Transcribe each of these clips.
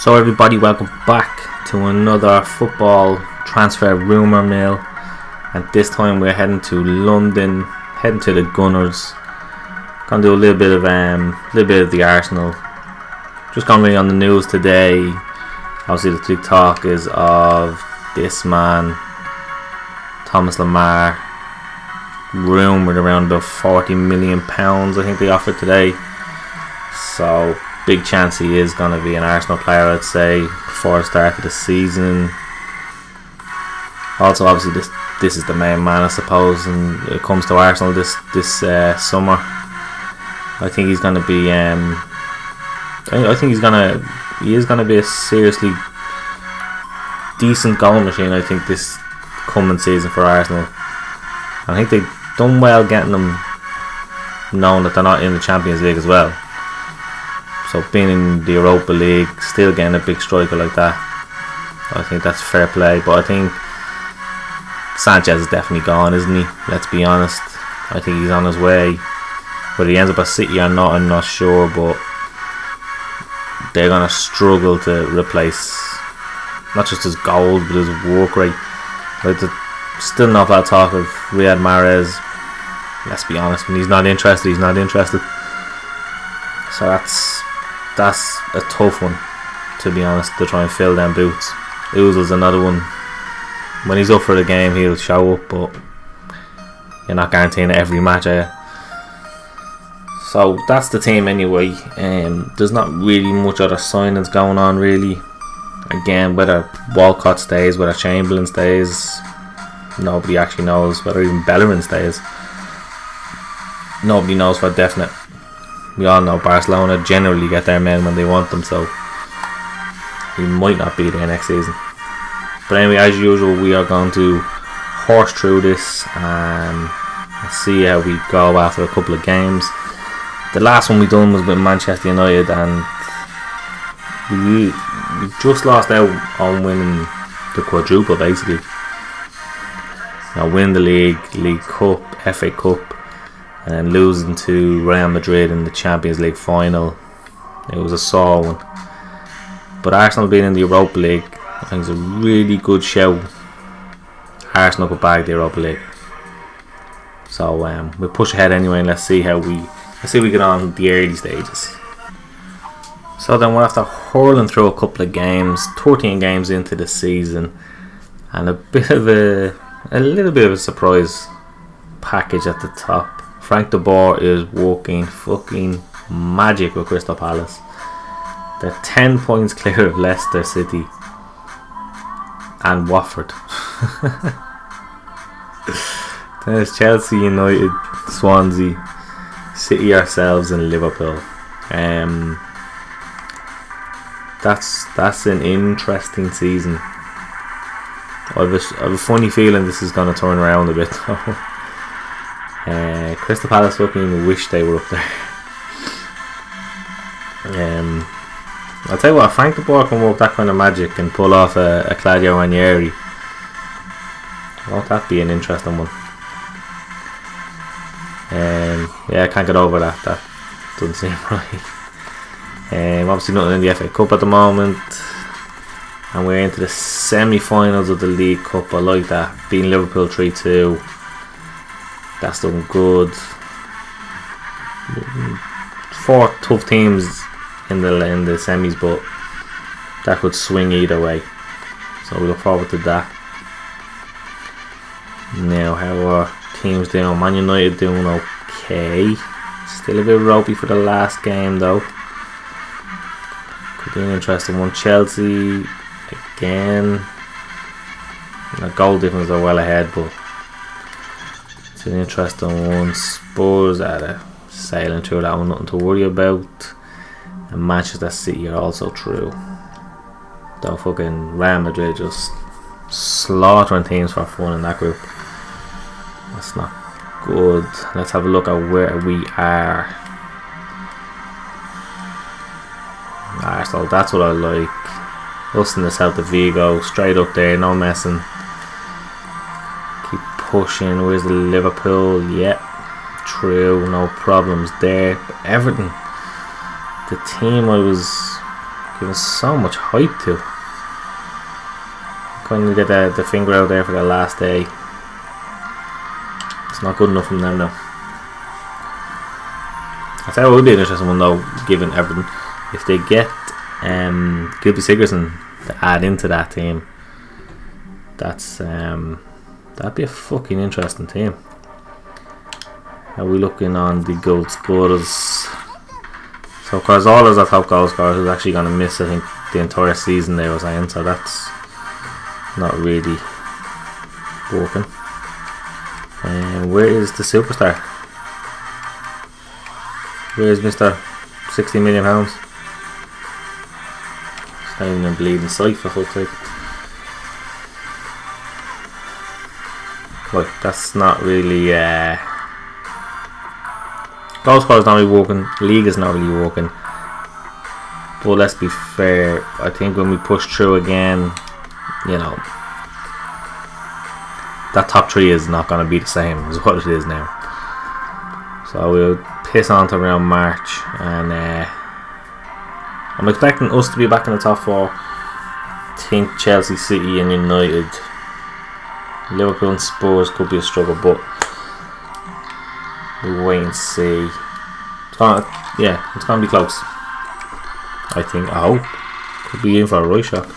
So everybody, welcome back to another football transfer rumour mill, and this time we're heading to London, heading to the Gunners. Gonna do a little bit of the Arsenal. Just gonna be on the news today. Obviously the big talk is of this man, Thomas Lemar, rumoured around about £40 million I think they offered today. So big chance he is going to be an Arsenal player, I'd say, before the start of the season. Also, obviously, this is the main man, I suppose, and it comes to Arsenal this summer. I think he's going to be. I think he is going to be a seriously decent goal machine. I think this coming season for Arsenal. I think they've done well getting them, knowing that they're not in the Champions League as well. So being in the Europa League, still getting a big striker like that, I think that's fair play. But I think Sanchez is definitely gone, isn't he? Let's be honest. I think he's on his way. Whether he ends up at City or not, I'm not sure. But they're going to struggle to replace not just his goals, but his work rate. Like, still not bad talk of Riyad Mahrez. Let's be honest, when he's not interested, he's not interested. So that's a tough one, to be honest, to try and fill them boots. Ozil's another one. When he's up for the game, he'll show up, but you're not guaranteeing every match, are you? So that's the team anyway. There's not really much other signings going on, really. Again, whether Walcott stays, whether Chamberlain stays, nobody actually knows. Whether even Bellerin stays, nobody knows for definite. We all know Barcelona generally get their men when they want them, so he might not be there next season. But anyway, as usual, we are going to horse through this and see how we go after a couple of games. The last one we done was with Manchester United, and we just lost out on winning the quadruple, basically. Now, win the League Cup, FA Cup, and then losing to Real Madrid in the Champions League final. It was a sore one. But Arsenal being in the Europa League, I think it's a really good show. Arsenal could bag the Europa League. So we'll push ahead anyway, and let's see we get on in the early stages. So then we're after hurling through a couple of games, 13 games into the season, and a little bit of a surprise package at the top. Frank de Boer is working fucking magic with Crystal Palace. They're 10 points clear of Leicester City and Watford. There's Chelsea, United, Swansea, City ourselves, and Liverpool. That's an interesting season. I have a funny feeling this is going to turn around a bit though. Crystal Palace fucking wish they were up there. I'll tell you what, Frank de Boer can work that kind of magic and pull off a Claudio Ranieri. Won't that be an interesting one? Yeah, I can't get over that. That doesn't seem right. Obviously nothing in the FA Cup at the moment, and we're into the semi-finals of the League Cup. I like that, beating Liverpool 3-2. That's done good. 4 tough teams in the semis, but that could swing either way. So we look forward to that. Now, how are teams doing? Man United doing okay. Still a bit ropey for the last game though. Could be an interesting one. Chelsea again. The goal difference are well ahead, but it's an interesting one. Spurs are sailing through that one, nothing to worry about. And Manchester City are also through. Though fucking Real Madrid just slaughtering teams for fun in that group. That's not good. Let's have a look at where we are. Arsenal, that's what I like. Us in the South of Vigo, straight up there, no messing. Keep pushing. Where's the Liverpool? Yep, true, no problems there. But Everton, the team I was given so much hype to. Couldn't get the finger out there for the last day. It's not good enough from them now. I tell you what would be an interesting one though, given everything, if they get Gilby Sigurdsson to add into that team. That's that'd be a fucking interesting team. How are we looking on the goal scorers? So Carzolla's our top goal scorer, who's actually going to miss, I think, the entire season they were saying, so that's not really working. And where is the superstar? Where is Mr. £60 million? It's not even a bleeding sight for fuck's sake. Right, that's not really goal scorer's not really working, league is not really working. But let's be fair, I think when we push through again, you know, that top 3 is not going to be the same as what it is now. So we'll piss on to around March, and I'm expecting us to be back in the top 4. I think Chelsea, City and United, Liverpool and Spurs could be a struggle, but we'll wait and see. It's gonna be close, I think. I hope. Could be in for a right shot.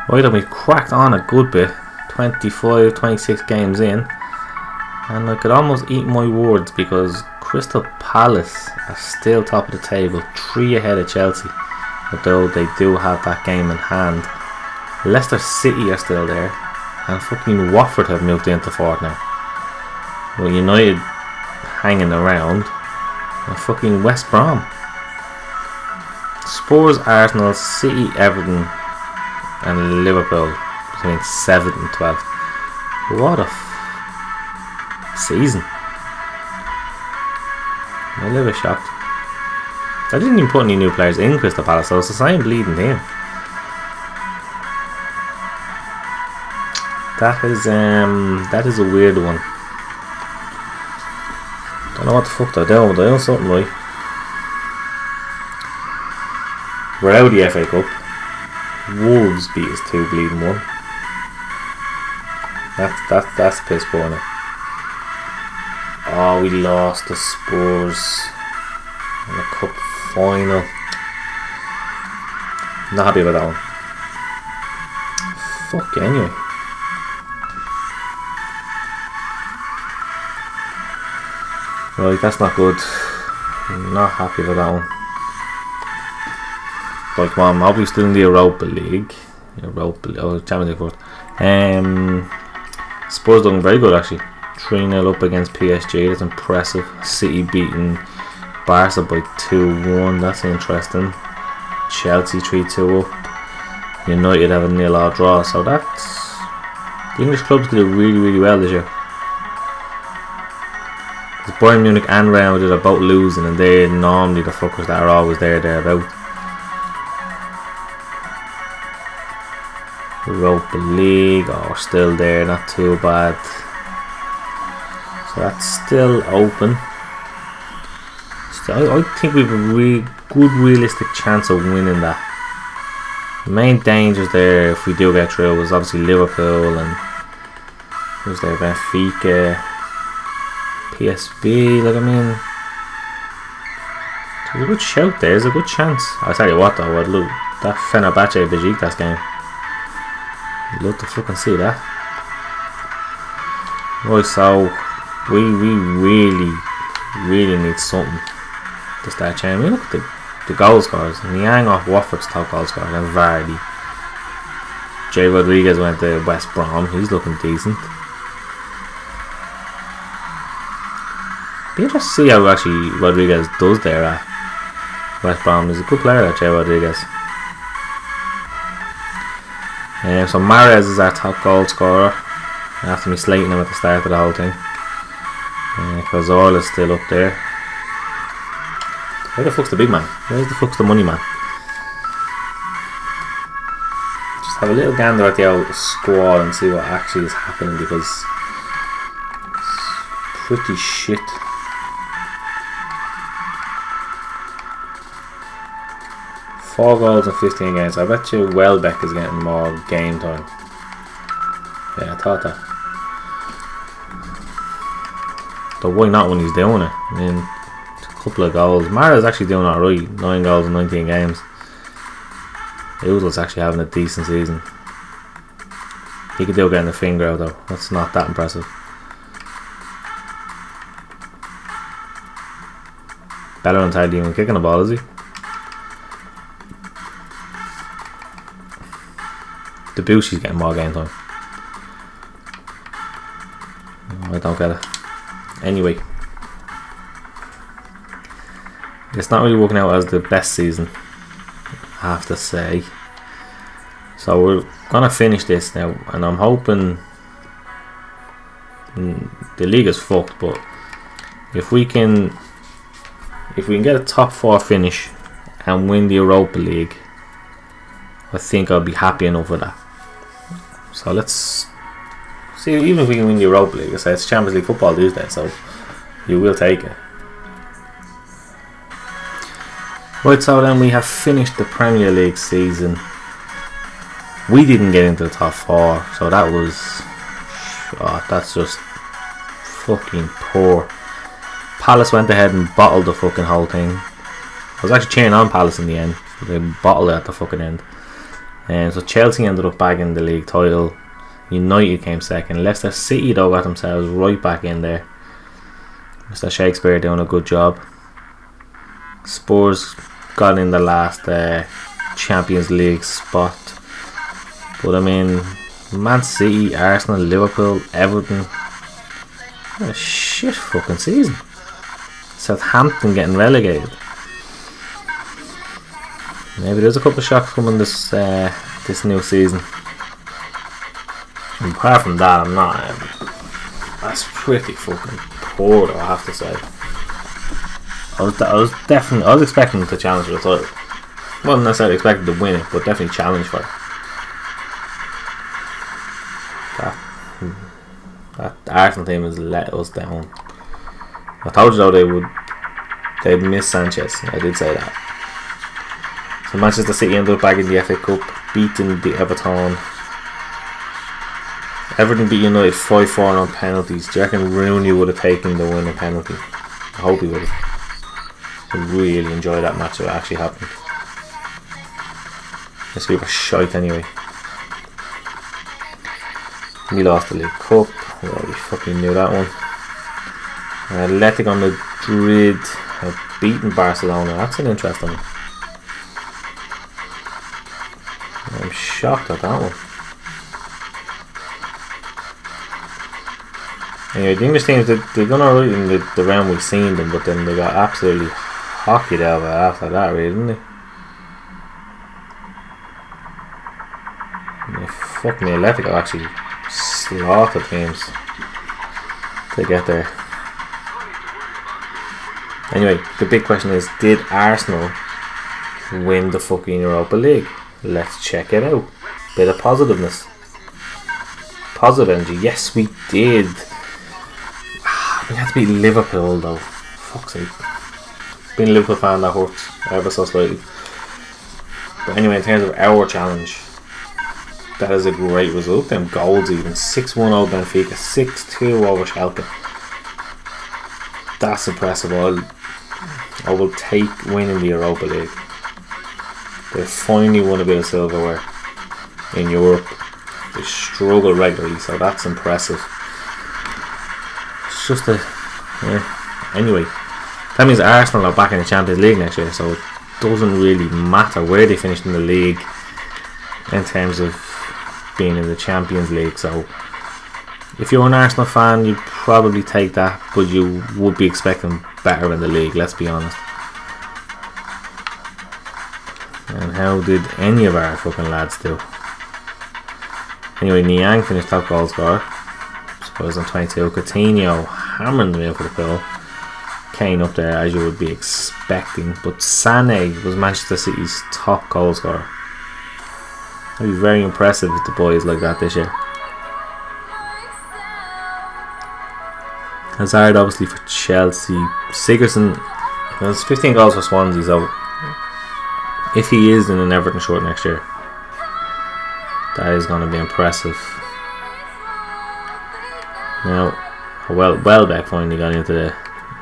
Right, then we cracked on a good bit. 25, 26 games in, and I could almost eat my words, because Crystal Palace are still top of the table, 3 ahead of Chelsea, although they do have that game in hand. Leicester City are still there, and fucking Watford have moved into 4th now. Well, United hanging around, and fucking West Brom. Spurs, Arsenal, City, Everton and Liverpool between 7th and 12th. What a season. I'm a little bit shocked. I didn't even put any new players in Crystal Palace, so it's the same bleeding team. That is a weird one. Don't know what the fuck they're doing, but they're doing something right. We're out of the FA Cup. Wolves beat us 2-1. That's piss poor now. Oh, we lost the Spurs in the cup final. Not happy about that one. Fuck anyway. Right, that's not good. I'm not happy with that one. But come on, I'm obviously still in the Europa League. Champions League first. Spurs looking very good actually. 3-0 up against PSG, that's impressive. City beating Barca by 2-1, that's interesting. Chelsea 3-2 up. United have a 0-0 draw, so that's... The English clubs did really, really well this year. Bayern Munich and Real Madrid are both losing, and they're normally the fuckers that are always thereabout. Europa League, we're still there, not too bad. So that's still open. I think we have a good realistic chance of winning that. The main dangers there, if we do get through, is obviously Liverpool and who's there, Benfica, PSV. Like, I mean, there's a good shout there. There's a good chance. I tell you what though, I'd love that Fenerbahce Besiktas game. I'd love to fucking see that. Right, so we really need something to start changing. I mean, look at the goal scorers. Niang off Watford's top goal scorer, and Vardy. Jay Rodriguez went to West Brom. He's looking decent. Be interesting to see how actually Rodriguez does there at West Brom. He's a good player, that Jay Rodriguez. So Mahrez is our top goal scorer after me slating him at the start of the whole thing. Because Orla's still up there. Where the fuck's the big man? Where's the fuck's the money man? Just have a little gander at the old squad and see what actually is happening, because it's pretty shit. 4 goals in 15 games. I bet you Welbeck is getting more game time. Yeah, I thought that. But why not when he's doing it? I mean, a couple of goals. Mara's actually doing alright. 9 goals in 19 games. Oodle's actually having a decent season. He could do getting the finger out though. That's not that impressive. Bellerin's hardly even kicking the ball, is he? Debussy's getting more game time. I don't get it. Anyway, it's not really working out as the best season, I have to say. So we're gonna finish this now, and I'm hoping the league is fucked, but if we can get a top 4 finish and win the Europa League, I think I'll be happy enough with that. So let's see, even if we can win the Europa League, I say it's Champions League football these days, so you will take it. Right, so then we have finished the Premier League season. We didn't get into the top 4, so that was... that's just fucking poor. Palace went ahead and bottled the fucking whole thing. I was actually cheering on Palace in the end, but they bottled it at the fucking end. And so Chelsea ended up bagging the league title. United came second. Leicester City though got themselves right back in there. Mr. Shakespeare doing a good job. Spurs got in the last Champions League spot. But I mean, Man City, Arsenal, Liverpool, Everton. What a shit fucking season. Southampton getting relegated. Maybe there's a couple of shocks coming this new season. And apart from that, I'm not. That's pretty fucking poor, though, I have to say. I was expecting to challenge for the title. Wasn't necessarily expecting to win it, but definitely challenge for it. That Arsenal team has let us down. I told you though they'd miss Sanchez. I did say that. So Manchester City ended up bagging the FA Cup, beating the Everton. Everton beat United 5-4 on penalties. Do you reckon Rooney would have taken the winning penalty? I hope he would have. I really enjoyed that match if it actually happened. This week was shite anyway. We lost the League Cup. Well, we fucking knew that one. Atletico Madrid have beaten Barcelona. That's an interesting one. I'm shocked at that one. Anyway, the English teams, they've done alright in the round we've seen them, but then they got absolutely hockeyed out of it after that, really, didn't they? Fuck me, Atletico actually slaughtered teams to get there. Anyway, the big question is, did Arsenal win the fucking Europa League? Let's check it out. Bit of positiveness. Positive energy. Yes, we did. We had to beat Liverpool though. Fuck's sake. Being a Liverpool fan, that hurts ever so slightly. But anyway, in terms of our challenge, that is a great result. Them goals even. 6-1 over Benfica, 6-2 over Schalke. That's impressive. I will take winning the Europa League. They finally won a bit of silverware in Europe. They struggle regularly, so that's impressive. It's just anyway, that means Arsenal are back in the Champions League next year, so it doesn't really matter where they finished in the league in terms of being in the Champions League. So if you're an Arsenal fan, you'd probably take that, but you would be expecting better in the league, let's be honest. And how did any of our fucking lads do? Anyway, Niang finished top goal scorer. Suppose on 22. Coutinho hammering them in for the goal. Kane up there as you would be expecting. But Sané was Manchester City's top goal scorer. That'd be very impressive with the boys like that this year. Hazard obviously for Chelsea. Sigurdsson has 15 goals for Swansea, so if he is in an Everton shirt next year, that is going to be impressive. Now, Welbeck finally got into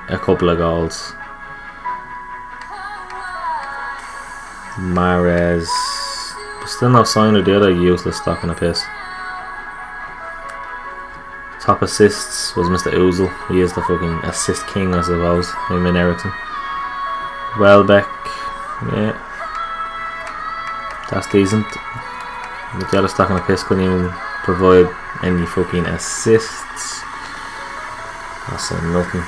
a couple of goals. Mahrez, still no sign of the other useless stock in the piss. Top assists was Mr. Ozil. He is the fucking assist king, I suppose. Him and Ericsson. Welbeck, yeah, that's decent. But the other stock in the piss couldn't even provide any fucking assists. That's nothing.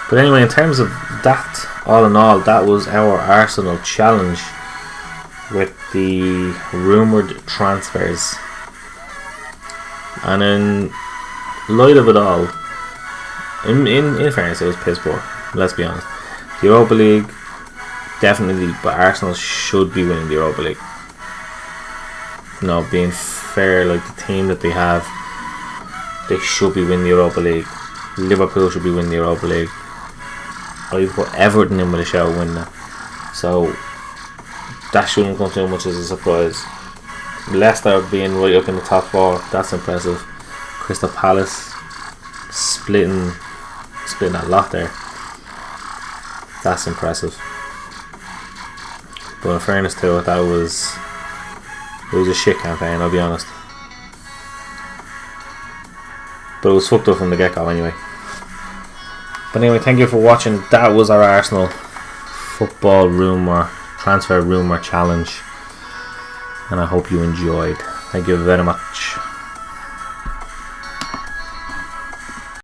But anyway, in terms of that, all in all, that was our Arsenal challenge with the rumoured transfers. And in light of it all, in fairness, it was piss poor. Let's be honest. The Europa League, definitely, but Arsenal should be winning the Europa League. No, being fair, like the team that they have, they should be winning the Europa League. Liverpool should be winning the Europa League. I've put Everton in with a shout winning that. So that shouldn't come too much as a surprise. Leicester being right up in the top 4, that's impressive. Crystal Palace splitting a lot there. That's impressive. But in fairness to it, it was a shit campaign, I'll be honest. But it was fucked up from the get-go anyway. But anyway, thank you for watching. That was our Arsenal football transfer rumour challenge. And I hope you enjoyed. Thank you very much.